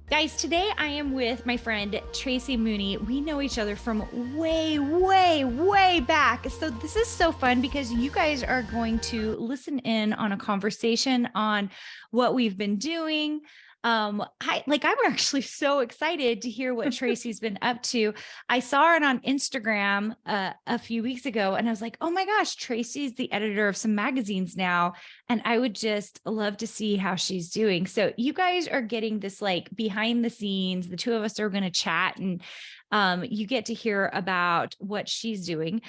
Guys, today I am with my friend Tracy Mooney. We know each other from way, way, way back. So this is so fun because you guys are going to listen in on a conversation on what we've been doing. I'm actually so excited to hear what Tracy's been up to. I saw it on Instagram a few weeks ago and I was like, oh my gosh, Tracy's the editor of some magazines now. And I would just love to see how she's doing. So you guys are getting this like behind the scenes. The two of us are going to chat and you get to hear about what she's doing.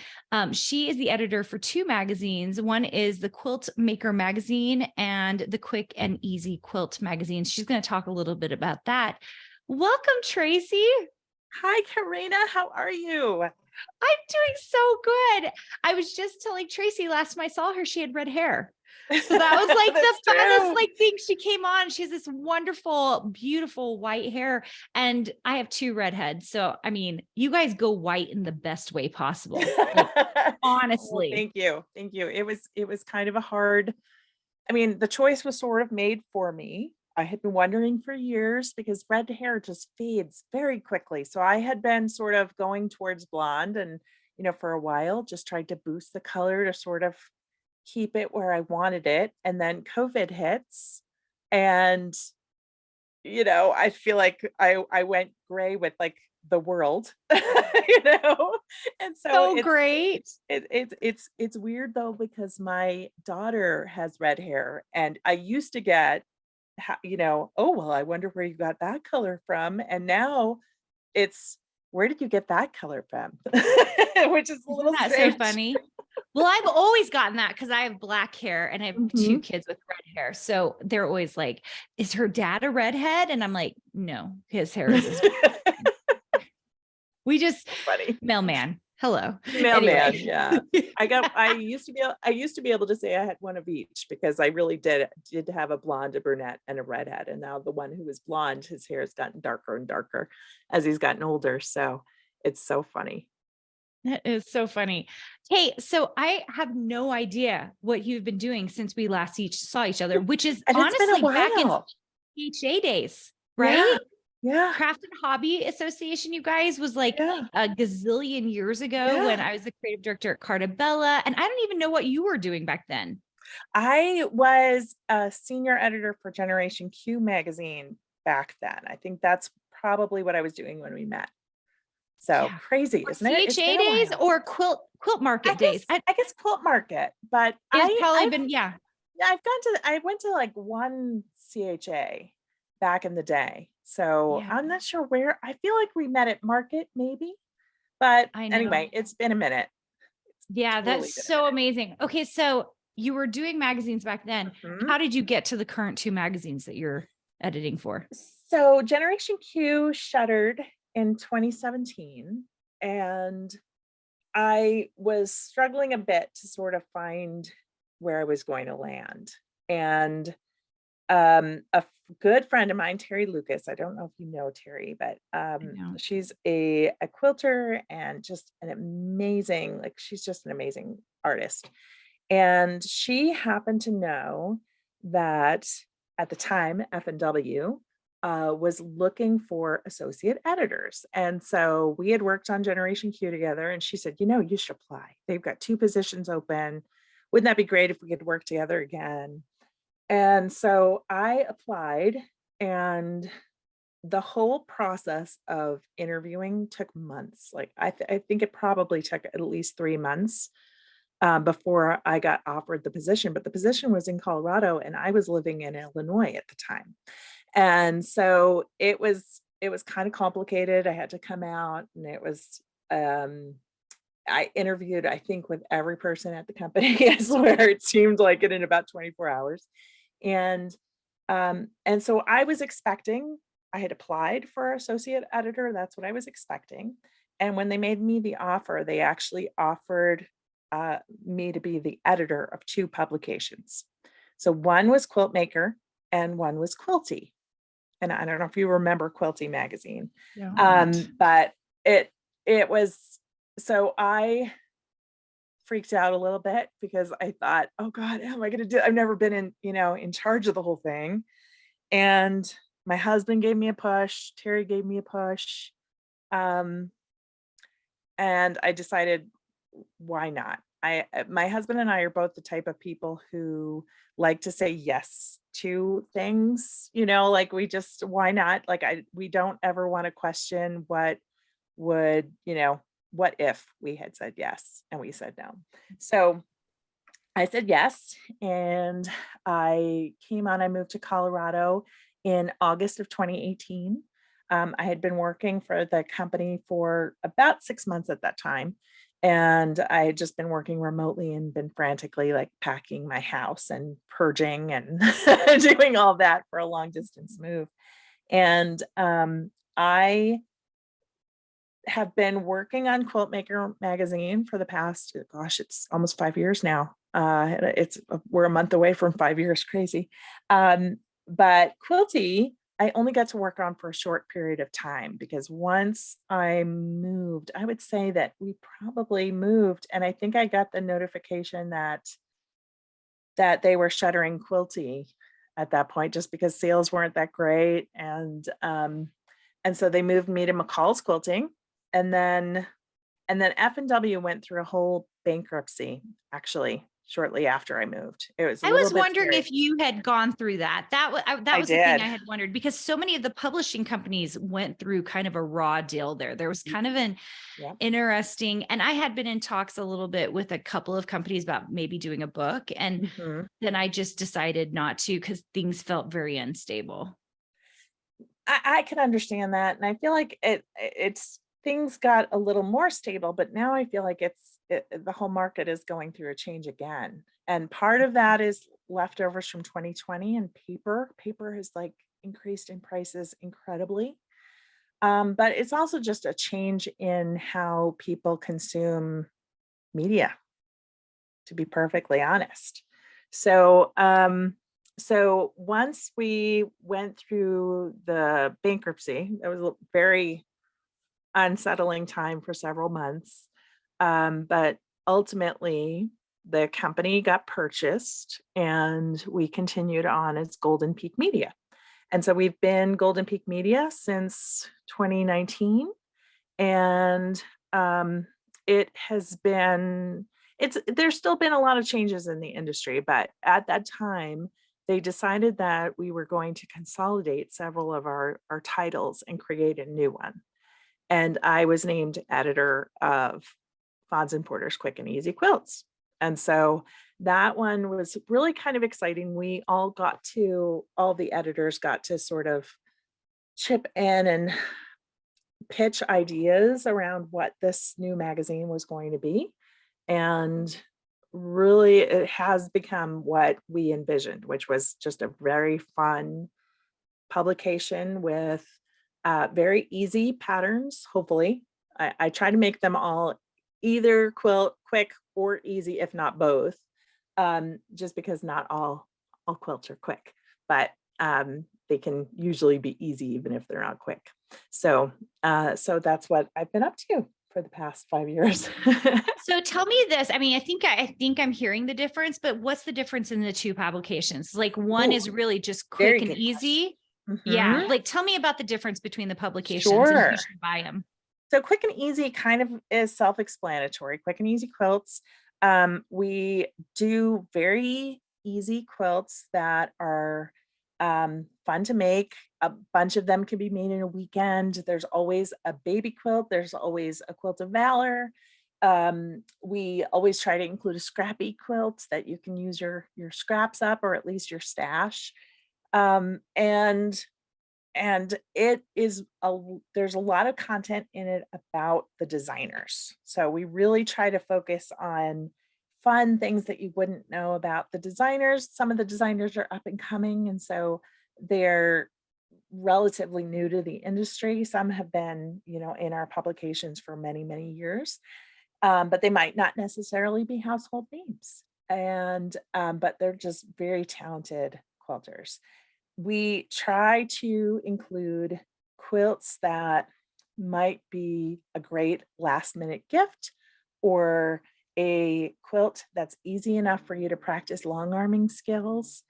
She is the editor for two magazines. One is the Quilt Maker magazine and the Quick and Easy Quilt magazine. She's going to talk a little bit about that. Welcome, Tracy. Hi, Carina. How are you? I'm doing so good. I was just telling Tracy last time I saw her, she had red hair. So that was like the That's funnest true. like thing. She came on. She has this wonderful, beautiful white hair. And I have two redheads. So I mean, you guys go white in the best way possible. Like, Oh, honestly. thank you. Thank you. It was kind of a hard, I mean, the choice was sort of made for me. I had been wondering for years because red hair just fades very quickly. So I had been sort of going towards blonde and, for a while, just tried to boost the color to sort of keep it where I wanted it. And then COVID hits and I feel like I went gray with like the world, you know? And so So great. it's weird though because my daughter has red hair and I used to get oh well, I wonder where you got that color from. And now it's where did you get that color from? Which is a Isn't little that so strange. funny? Well, I've always gotten that because I have black hair and I have two Mhm. kids with red hair. So they're always like, is her dad a redhead? And I'm like, no, his hair is as black. We just Funny. mailman. Hello. Anyway. Mailman, yeah. I used to be able to say I had one of each because I really did have a blonde, a brunette, and a redhead. And now the one who was blonde, his hair has gotten darker and darker as he's gotten older. So it's so funny. That is so funny. Hey, so I have no idea what you've been doing since we last each saw each other, which is And it's been a honestly back in while. PHA days, Yeah. right? Yeah. Craft and Hobby Association, you guys, was like Yeah. a gazillion years ago when Yeah. I was the creative director at Carta Bella. And I don't even know what you were doing back then. I was a senior editor for Generation Q magazine back then. I think that's probably what I was doing when we met. So Yeah. crazy, isn't it? It's CHA been a days while. or quilt I market days. guess I guess quilt market, but It's I probably I've been, yeah. yeah, I went to like one CHA back in the day. So Yeah, I'm not sure where. I feel like we met at market maybe, but I know. anyway, it's been a minute. It's Yeah, totally that's been a so amazing. Okay, so you were doing magazines back then. minute. Mhm. How did you get to the current two magazines that you're editing for? So Generation Q shuttered in 2017 and I was struggling a bit to sort of find where I was going to land. And good friend of mine, Terry Lucas. I don't know if you know Terry, but I know. she's a quilter and just an amazing, like she's just an amazing artist. And she happened to know that at the time F&W was looking for associate editors. And so we had worked on Generation Q together and she said, you should apply. They've got two positions open. Wouldn't that be great if we could work together again? And so I applied, and the whole process of interviewing took months. Like I think it probably took at least 3 months before I got offered the position. But the position was in Colorado, and I was living in Illinois at the time, and so it was kind of complicated. I had to come out, and it was. I interviewed, I think, with every person at the company. I swear it seemed like it in about 24 hours and so I was expecting, I had applied for associate editor. That's what I was expecting. And when they made me the offer, they actually offered me to be the editor of two publications. So one was Quilt Maker and one was Quilty. And I don't know if you remember Quilty magazine, Don't. but it was so I freaked out a little bit because I thought, oh God, how am I going to do? I've never been in charge of the whole thing. And My husband gave me a push. Terry gave me a push. Um, and I decided, why not? My husband and I are both the type of people who like to say yes to things, like we just, why not? Like we don't ever want to question would, what if we had said yes and we said no. So I said yes, and I moved to Colorado in August of 2018. I had been working for the company for about 6 months at that time. And I had just been working remotely and been frantically like packing my house and purging and doing all that for a long distance move. And I have been working on Quilt Maker magazine for the past, gosh, it's almost 5 years now. We're a month away from 5 years, crazy. But Quilty, I only got to work on for a short period of time because once I moved, I would say that we probably moved, and I think I got the notification that they were shuttering Quilty at that point, just because sales weren't that great, and so they moved me to McCall's Quilting, and then F&W went through a whole bankruptcy, actually, shortly after I moved. It was a I little was bit wondering scary. if you had gone through that. That I was the thing did. I had wondered, because so many of the publishing companies went through kind of a raw deal there. There was kind of an Yep. interesting, and I had been in talks a little bit with a couple of companies about maybe doing a book, and Mhm. then I just decided not to because things felt very unstable. I can understand that, and I feel like it's things got a little more stable, but now I feel like the whole market is going through a change again, and part of that is leftovers from 2020 and paper. Paper has like increased in prices incredibly. But it's also just a change in how people consume media, to be perfectly honest. So, so once we went through the bankruptcy, it was a very unsettling time for several months. But ultimately, the company got purchased and we continued on as Golden Peak Media. And so we've been Golden Peak Media since 2019. And it has been, there's still been a lot of changes in the industry, but at that time, they decided that we were going to consolidate several of our titles and create a new one. And I was named editor of Fonz and Porter's Quick and Easy Quilts. And so that one was really kind of exciting. All the editors got to sort of chip in and pitch ideas around what this new magazine was going to be. And really, it has become what we envisioned, which was just a very fun publication with very easy patterns, hopefully. I try to make them all either quick or easy, if not both, just because not all quilts are quick, but they can usually be easy even if they're not quick. So so that's what I've been up to for the past 5 years. So tell me this. I mean, I think I'm hearing the difference, but what's the difference in the two publications? Like one Ooh, is really just very quick and good question. easy. Yeah. Mhm. Like tell me about the difference between the publications and who Sure. should buy them. So Quick and Easy kind of is self-explanatory. Quick and Easy Quilts. We do very easy quilts that are fun to make. A bunch of them can be made in a weekend. There's always a baby quilt. There's always a quilt of valor. We always try to include a scrappy quilt that you can use your scraps up, or at least your stash. Um, and it is there's a lot of content in it about the designers. So we really try to focus on fun things that you wouldn't know about the designers. Some of the designers are up and coming, and so they're relatively new to the industry. Some have been, in our publications for many, many years, but they might not necessarily be household names. And but they're just very talented quilters. We try to include quilts that might be a great last minute gift, or a quilt that's easy enough for you to practice long arming skills.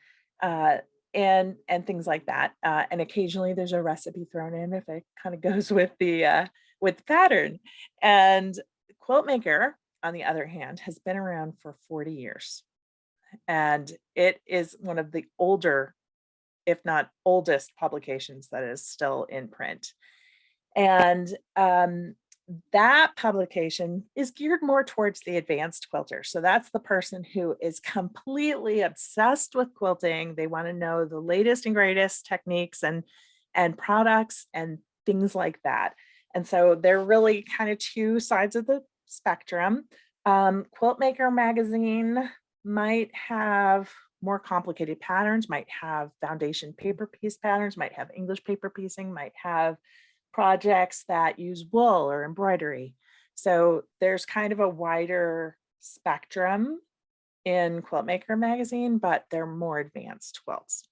and things like that. And occasionally there's a recipe thrown in if it kind of goes with the pattern. And Quilt Maker, on the other hand, has been around for 40 years. And it is one of the older, if not oldest, publications that is still in print. And that publication is geared more towards the advanced quilter. So that's the person who is completely obsessed with quilting. They want to know the latest and greatest techniques and products and things like that. And so they're really kind of two sides of the spectrum. Quilt Maker magazine might have more complicated patterns, might have foundation paper piece patterns, might have English paper piecing, might have projects that use wool or embroidery. So there's kind of a wider spectrum in Quilt Maker magazine, but they're more advanced quilts.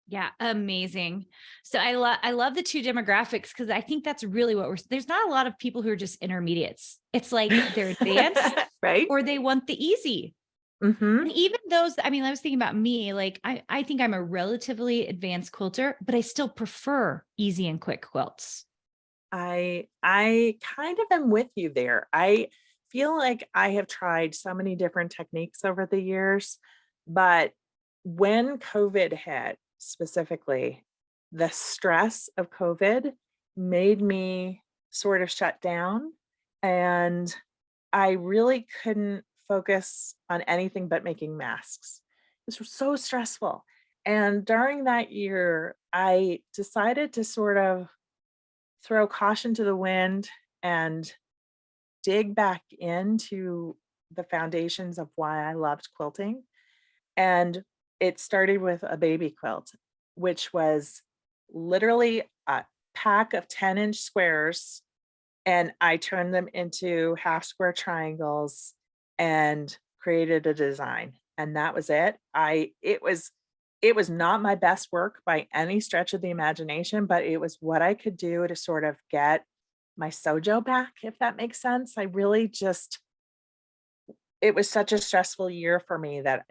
Yeah, amazing. So I love the two demographics because I think that's really what there's not a lot of people who are just intermediates. It's like they're advanced Right? or they want the easy. Hmm. And even those, I mean, I was thinking about me, like I think I'm a relatively advanced quilter, but I still prefer easy and quick quilts. I kind of am with you there. I feel like I have tried so many different techniques over the years, but when COVID hit specifically, the stress of COVID made me sort of shut down, and I really couldn't focus on anything but making masks. This was so stressful. And during that year, I decided to sort of throw caution to the wind and dig back into the foundations of why I loved quilting. And it started with a baby quilt, which was literally a pack of 10-inch squares. And I turned them into half square triangles and created a design. And that was it. It was not my best work by any stretch of the imagination, but it was what I could do to sort of get my sojo back, if that makes sense. I really just it was such a stressful year for me that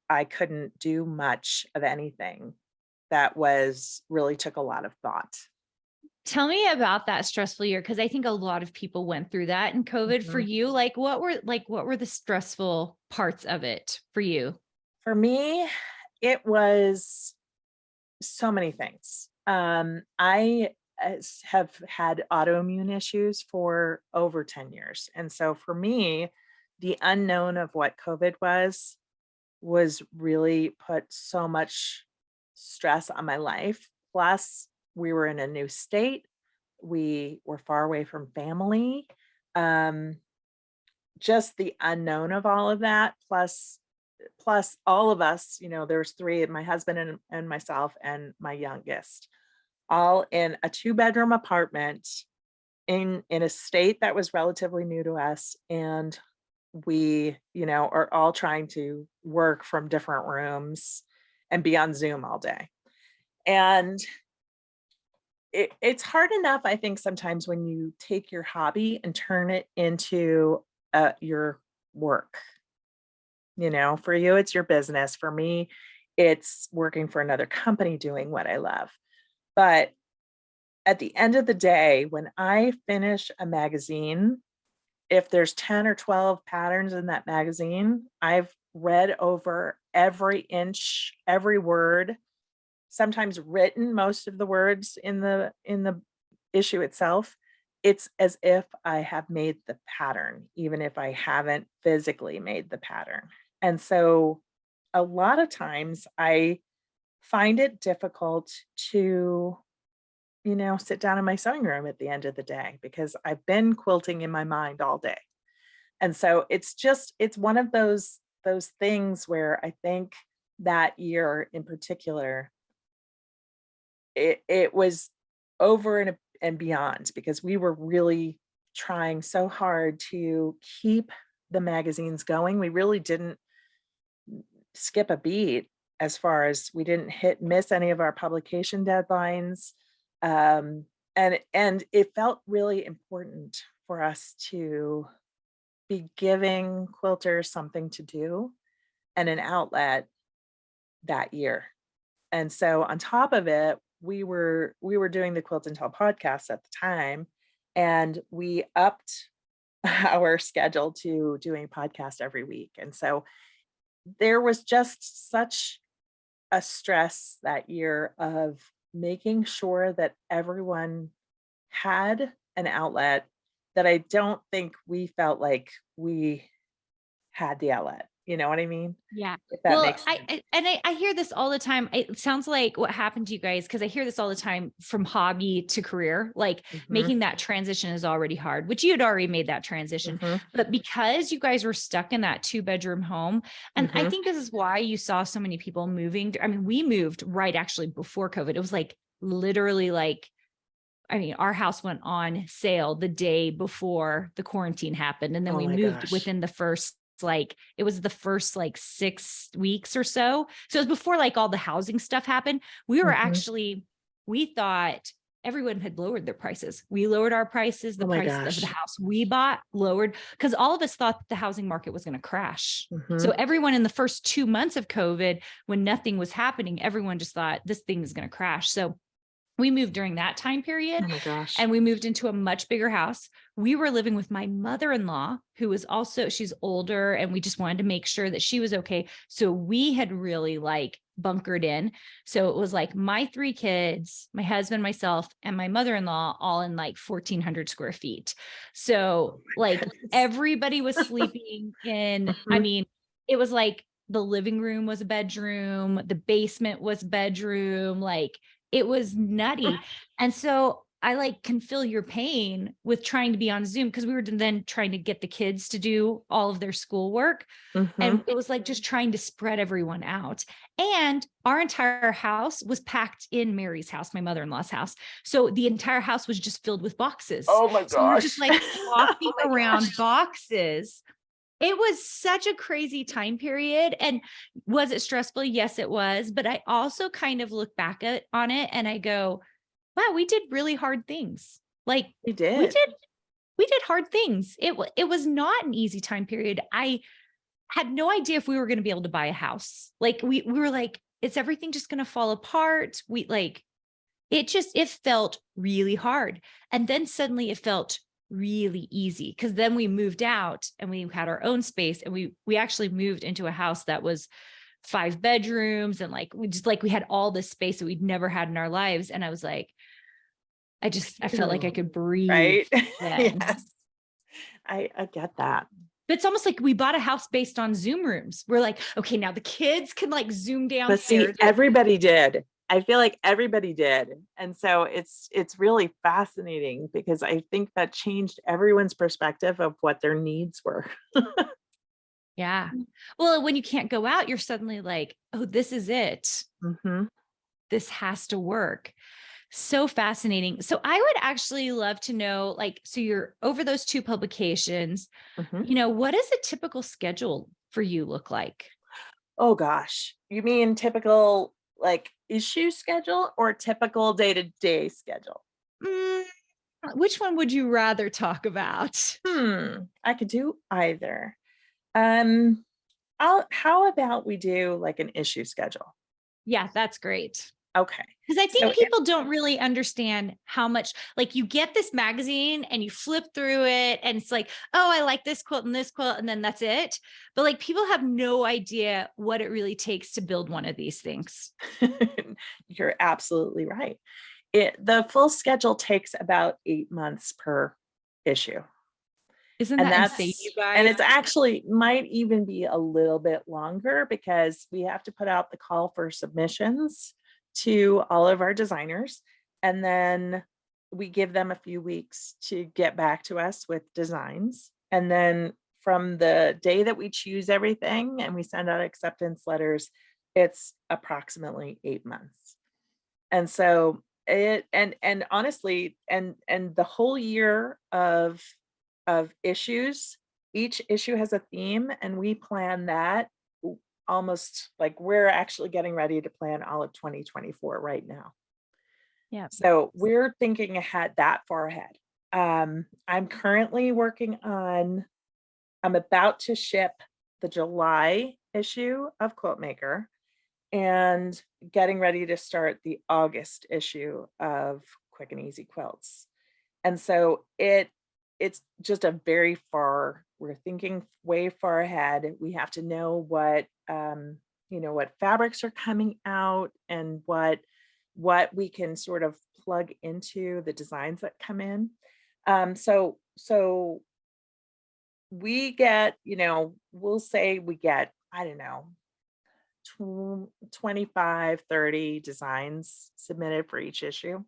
I couldn't do much of anything that was really took a lot of thought. Tell me about that stressful year because I think a lot of people went through that in COVID. For Mhm. you, like what were the stressful parts of it for you? For me, it was so many things. Have had autoimmune issues for over 10 years. And so for me, the unknown of what COVID was really put so much stress on my life. Plus, we were in a new state. We were far away from family. Um, just the unknown of all of that, plus all of us, there's three, my husband and myself and my youngest, all in a two-bedroom apartment in a state that was relatively new to us. And we, are all trying to work from different rooms and be on Zoom all day. And it's hard enough, I think, sometimes when you take your hobby and turn it into your work. For you, it's your business. For me, it's working for another company doing what I love. But at the end of the day, when I finish a magazine, if there's 10 or 12 patterns in that magazine, I've read over every inch, every word, sometimes written most of the words in the issue itself. It's as if I have made the pattern, even if I haven't physically made the pattern. And so a lot of times I find it difficult to, sit down in my sewing room at the end of the day because I've been quilting in my mind all day. And so it's one of those things where I think that year in particular, it was over and beyond because we were really trying so hard to keep the magazines going. We really didn't skip a beat as far as we didn't miss any of our publication deadlines. Um, and it felt really important for us to be giving quilters something to do and an outlet that year. And so on top of it, we were doing the Quilt and Tell podcast at the time, and we upped our schedule to doing podcast every week. And so there was just such a stress that year of making sure that everyone had an outlet that I don't think we felt like we had the outlet. You know what I mean? Yeah. If that Well, makes sense. I hear this all the time. It sounds like what happened to you guys, because I hear this all the time from hobby to career. Like Mhm, making that transition is already hard, which you had already made that transition. mhm, But because you guys were stuck in that 2-bedroom home, and I mhm. think this is why you saw so many people moving. I mean, we moved right actually before COVID. It was like literally like, I mean, our house went on sale the day before the quarantine happened. And then Oh we my moved gosh. within the first, like, it was the first like 6 weeks or so. So it was before like all the housing stuff happened. We were Mhm. actually, we thought everyone had lowered their prices. We lowered our prices. The Oh my price of the gosh. house we bought lowered because all of us thought that the housing market was going to crash. So Mhm. everyone in the first 2 months of COVID, when nothing was happening, everyone just thought this thing is going to crash. So we moved during that time period Oh my gosh. and we moved into a much bigger house. We were living with my mother-in-law, who was also, she's older, and we just wanted to make sure that she was okay. So we had really like bunkered in. So it was like my 3 kids, my husband, myself, and my mother-in-law all in like 1,400 square feet. Oh So my like goodness. everybody was sleeping in, I Mhm. mean, it was like the living room was a bedroom, the basement was bedroom, like it was nutty. And so I like can feel your pain with trying to be on Zoom because we were then trying to get the kids to do all of their schoolwork. And Mhm. it was like just trying to spread everyone out. And our entire house was packed in Mary's house, my mother-in-law's house. So the entire house was just filled with boxes. Oh my So we were just gosh. like walking Oh my around gosh. boxes. It was such a crazy time period. And was it stressful? Yes, it was. But I also kind of look back on it and I go, wow, we did really hard things. Like We we did. did, we did hard things. It was not an easy time period. I had no idea if we were going to be able to buy a house. Like we were like, is everything just going to fall apart? We like, it felt really hard. And then suddenly it felt really easy because then we moved out and we had our own space and we actually moved into a house that was 5 bedrooms and like we just like we had all this space that we'd never had in our lives. And I was like, I felt like I Phew. could breathe Right? then. Yes. I get that. But it's almost like we bought a house based on Zoom rooms. We're like, okay, now the kids can like Zoom But see, downstairs. everybody did. I feel like everybody did. And so it's really fascinating because I think that changed everyone's perspective of what their needs were. Yeah. Well, when you can't go out, you're suddenly like, oh, this is it. Mhm, This has to work. So fascinating. So I would actually love to know, like, so you're over those 2 publications, mhm. what does a typical schedule for you look like? Oh gosh. You mean typical, like, issue schedule or typical day-to-day schedule? Mm, which one would you rather talk about? I could do either. Um, how about we do, like, an issue schedule? Yeah, that's great. Okay. Because I So think people don't really understand how much, like, you get this magazine and you flip through it, and it's like, oh, I like this quilt, and then that's it. But like, people have no idea what it really takes to build one of these things. you're absolutely right. The full schedule takes about 8 months per issue. Isn't And that insane, that's you and guys? it's actually might even be a little bit longer because we have to put out the call for submissions to all of our designers, and then we give them a few weeks to get back to us with designs. And then from the day that we choose everything and we send out acceptance letters, it's approximately 8 months. And so and honestly, and the whole year of issues, each issue has a theme, and we plan that almost like we're actually getting ready to plan all of 2024 right now. Yeah. So we're thinking ahead that far ahead. I'm currently working on, I'm about to ship the July issue of Quilt Maker, and getting ready to start the August issue of Quick and Easy Quilts. And so it's just a very far, we're thinking way far ahead. We have to know what what fabrics are coming out and what we can sort of plug into the designs that come in. So we get, we'll say we get, I don't know, 25, 30 designs submitted for each issue.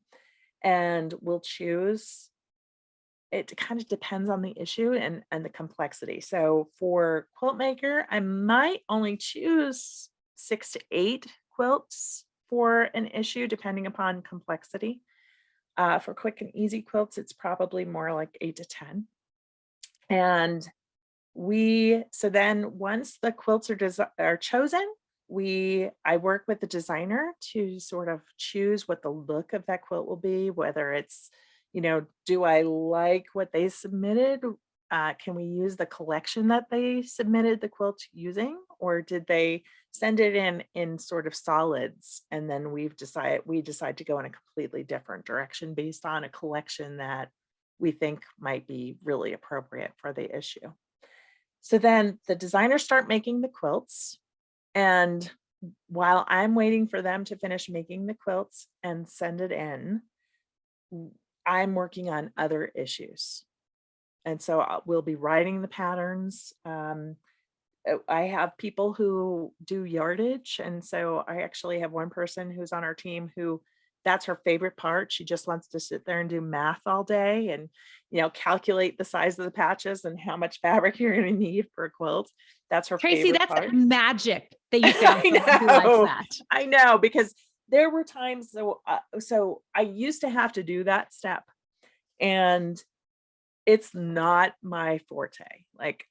And we'll choose, it kind of depends on the issue and the complexity. So for quilt maker, I might only choose 6 to 8 quilts for an issue, depending upon complexity. For quick and easy quilts, it's probably more like 8 to 10. And so then once the quilts are chosen, I work with the designer to sort of choose what the look of that quilt will be, whether it's, do I like what they submitted? Can we use the collection that they submitted the quilt using, or did they send it in sort of solids? And then we decide to go in a completely different direction based on a collection that we think might be really appropriate for the issue. So then the designers start making the quilts. And while I'm waiting for them to finish making the quilts and send it in, I'm working on other issues. And so we'll be writing the patterns. I have people who do yardage. And so I actually have one person who's on our team who that's her favorite part. She just wants to sit there and do math all day and, calculate the size of the patches and how much fabric you're going to need for a quilt. That's her Tracy, favorite that's part. magic that you found I someone who likes know. that. I know, because there were times, so I used to have to do that step, and it's not my forte. Like,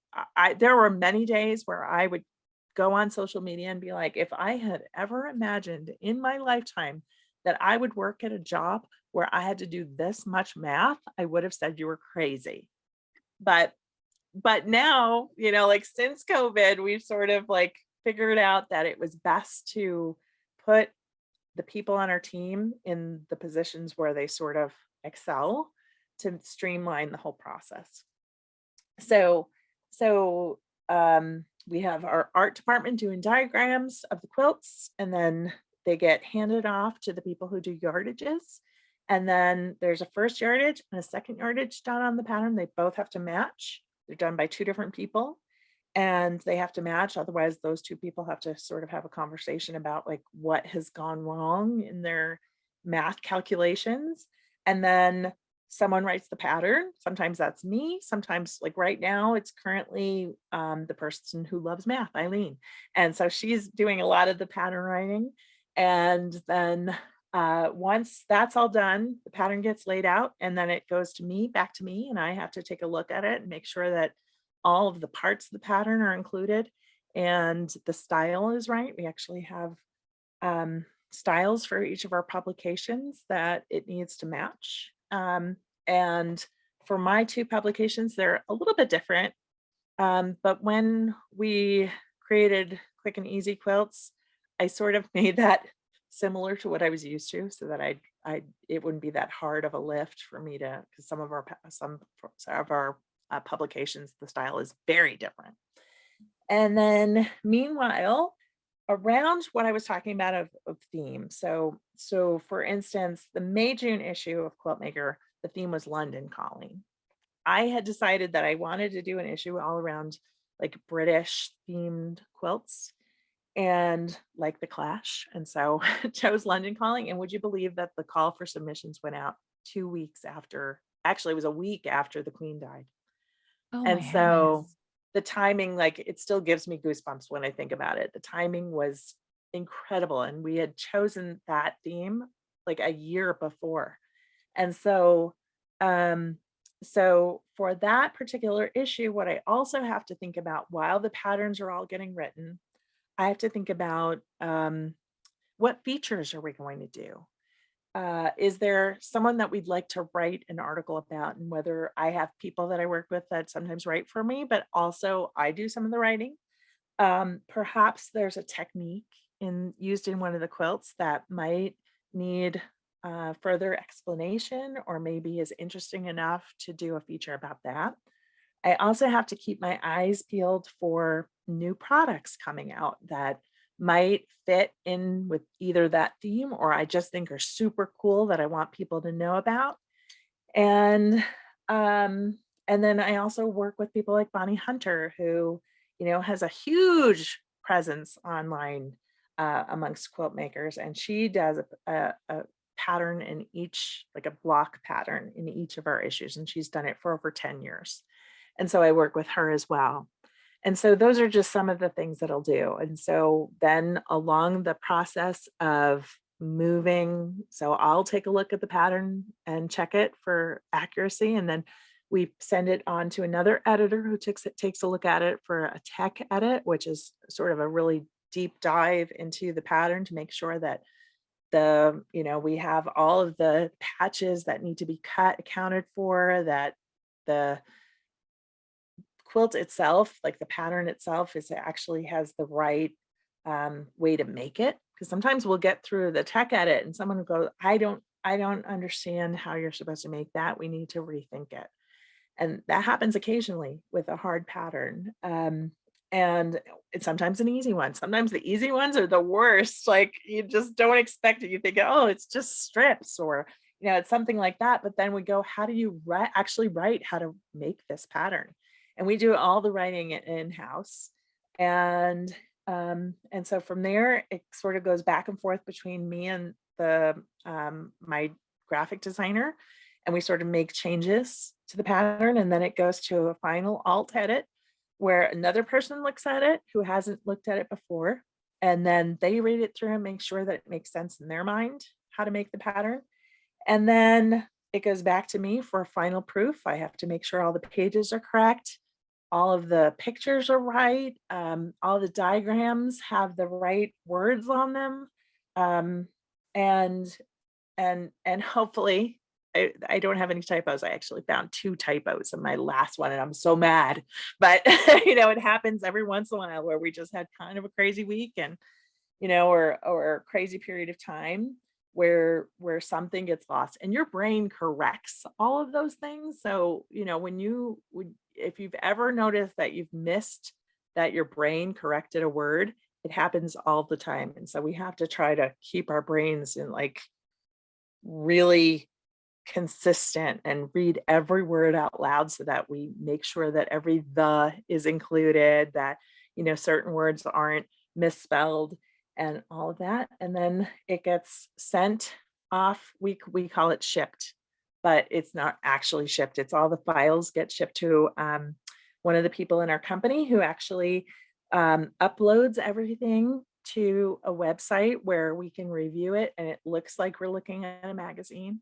there were many days where I would go on social media and be like, if I had ever imagined in my lifetime that I would work at a job where I had to do this much math, I would have said you were crazy. But now, like since COVID, we've sort of like figured out that it was best to put the people on our team in the positions where they sort of excel to streamline the whole process. So, we have our art department doing diagrams of the quilts, and then they get handed off to the people who do yardages. And then there's a first yardage and a second yardage done on the pattern. They both have to match. They're done by 2 different people, and they have to match. Otherwise, those 2 people have to sort of have a conversation about like what has gone wrong in their math calculations. And then someone writes the pattern. Sometimes that's me. Sometimes, like right now, it's currently the person who loves math, Eileen. And so she's doing a lot of the pattern writing. And then once that's all done, the pattern gets laid out, and then it goes to me, back to me, and I have to take a look at it and make sure that all of the parts of the pattern are included and the style is right. We actually have styles for each of our publications that it needs to match. And for my 2 publications, they're a little bit different. But when we created Quick and Easy Quilts, I sort of made that similar to what I was used to, so that it wouldn't be that hard of a lift for me to, because some of our publications, the style is very different. And then meanwhile, around what I was talking about of theme. So for instance, the May June issue of Quilt Maker, the theme was London Calling. I had decided that I wanted to do an issue all around like British themed quilts and like the Clash. And so chose London Calling. And would you believe that the call for submissions went out 2 weeks after, actually it was a week after the Queen died. Oh And my heavens. so the timing, like it still gives me goosebumps when I think about it. The timing was incredible. And we had chosen that theme like a year before. And so for that particular issue, what I also have to think about while the patterns are all getting written, I have to think about what features are we going to do? Is there someone that we'd like to write an article about? And whether I have people that I work with that sometimes write for me, but also I do some of the writing. Perhaps there's a technique used in one of the quilts that might need further explanation or maybe is interesting enough to do a feature about that. I also have to keep my eyes peeled for new products coming out that might fit in with either that theme or I just think are super cool that I want people to know about. And um, and then I also work with people like Bonnie Hunter, who, has a huge presence online amongst quilt makers, and she does a pattern in each, like a block pattern in each of our issues, and she's done it for over 10 years. And so I work with her as well. And so those are just some of the things that I'll do. And so then along the process of moving, so I'll take a look at the pattern and check it for accuracy. And then we send it on to another editor who takes a look at it for a tech edit, which is sort of a really deep dive into the pattern to make sure that we have all of the patches that need to be cut accounted for, that the quilt itself, like the pattern itself, is actually has the right way to make it. Because sometimes we'll get through the tech edit and someone will go, I don't understand how you're supposed to make that. We need to rethink it. And that happens occasionally with a hard pattern. And it's sometimes an easy one. Sometimes the easy ones are the worst. Like you just don't expect it. You think, oh, it's just strips or, it's something like that. But then we go, how do you actually write how to make this pattern? And we do all the writing in-house. And so from there, it sort of goes back and forth between me and my graphic designer, and we sort of make changes to the pattern, and then it goes to a final alt edit where another person looks at it who hasn't looked at it before, and then they read it through and make sure that it makes sense in their mind how to make the pattern. And then it goes back to me for final proof. I have to make sure all the pages are correct, all of the pictures are right, all the diagrams have the right words on them, um, and and hopefully I don't have any typos. I actually found 2 typos in my last one and I'm so mad. But it happens every once in a while where we just had kind of a crazy week and or a crazy period of time where something gets lost and your brain corrects all of those things. So, if you've ever noticed that you've missed that your brain corrected a word, it happens all the time. And so we have to try to keep our brains in like really consistent and read every word out loud so that we make sure that every "the" is included, that, certain words aren't misspelled and all of that. And then it gets sent off. We call it shipped, but it's not actually shipped. It's all the files get shipped to one of the people in our company who actually uploads everything to a website where we can review it and it looks like we're looking at a magazine.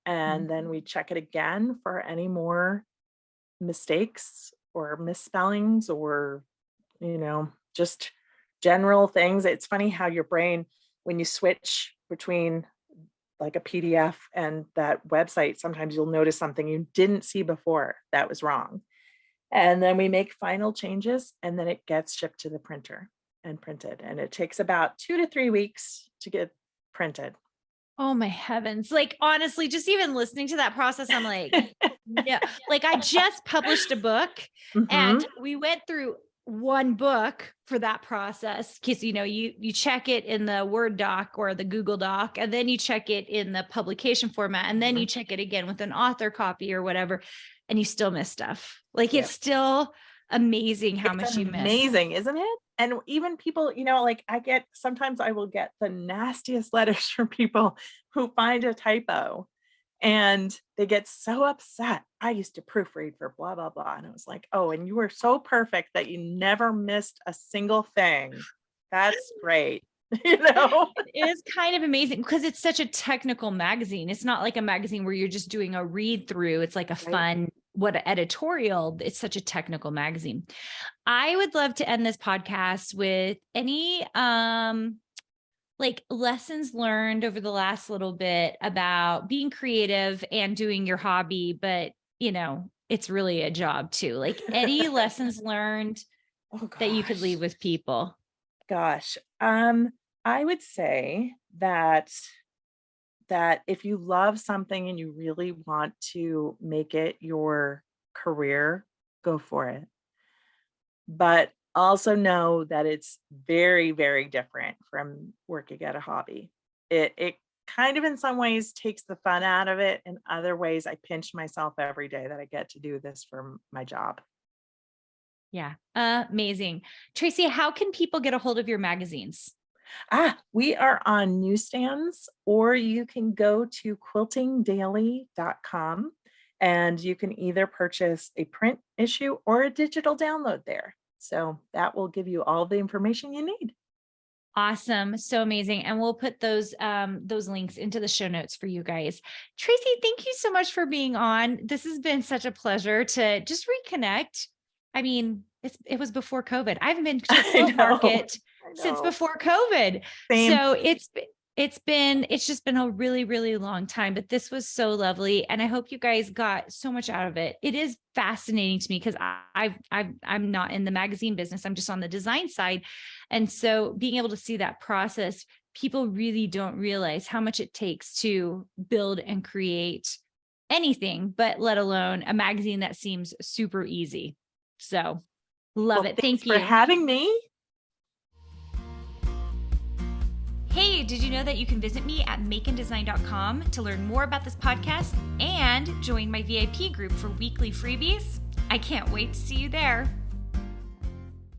And then we check it again for any more mistakes or misspellings or, just general things. It's funny how your brain, when you switch between like a PDF and that website, sometimes you'll notice something you didn't see before that was wrong. And then we make final changes and then it gets shipped to the printer and printed. And it takes about 2 to 3 weeks to get printed. Oh my heavens. Like, honestly, just even listening to that process, I'm like, no, like I just published a book and Mhm. we went through one book for that process. Cause you check it in the Word doc or the Google doc, and then you check it in the publication format, and then you Mhm. check it again with an author copy or whatever, and you still miss stuff. Like it's Yep. still amazing how It's much you miss. amazing, isn't it? And even people, like sometimes I will get the nastiest letters from people who find a typo and they get so upset. I used to proofread for blah, blah, blah. And I was like, oh, and you were so perfect that you never missed a single thing. That's great. you know? It is kind of amazing because it's such a technical magazine. It's not like a magazine where you're just doing a read through. It's like a Right. fun, what editorial. It's such a technical magazine. I would love to end this podcast with any like lessons learned over the last little bit about being creative and doing your hobby, but it's really a job too. Like any lessons learned Oh that you could gosh. leave with people. Gosh. I would say that if you love something and you really want to make it your career, go for it. But also know that it's very, very different from working at a hobby. It kind of in some ways takes the fun out of it. In other ways, I pinch myself every day that I get to do this for my job. Yeah. Amazing. Tracy, how can people get a hold of your magazines? We are on newsstands, or you can go to quiltingdaily.com and you can either purchase a print issue or a digital download there. So that will give you all the information you need. Awesome. So amazing. And we'll put those links into the show notes for you guys. Tracy, thank you so much for being on. This has been such a pleasure to just reconnect. I mean, it was before COVID. I haven't been to a I quilt know. market I since know. before COVID. Same. So it's just been a really, really long time, but this was so lovely. And I hope you guys got so much out of it. It is fascinating to me because I'm not in the magazine business. I'm just on the design side. And so being able to see that process, people really don't realize how much it takes to build and create anything, but let alone a magazine that seems super easy. So love Well, it. thanks Thank for you. having me. Hey, did you know that you can visit me at makeanddesign.com to learn more about this podcast and join my VIP group for weekly freebies? I can't wait to see you there.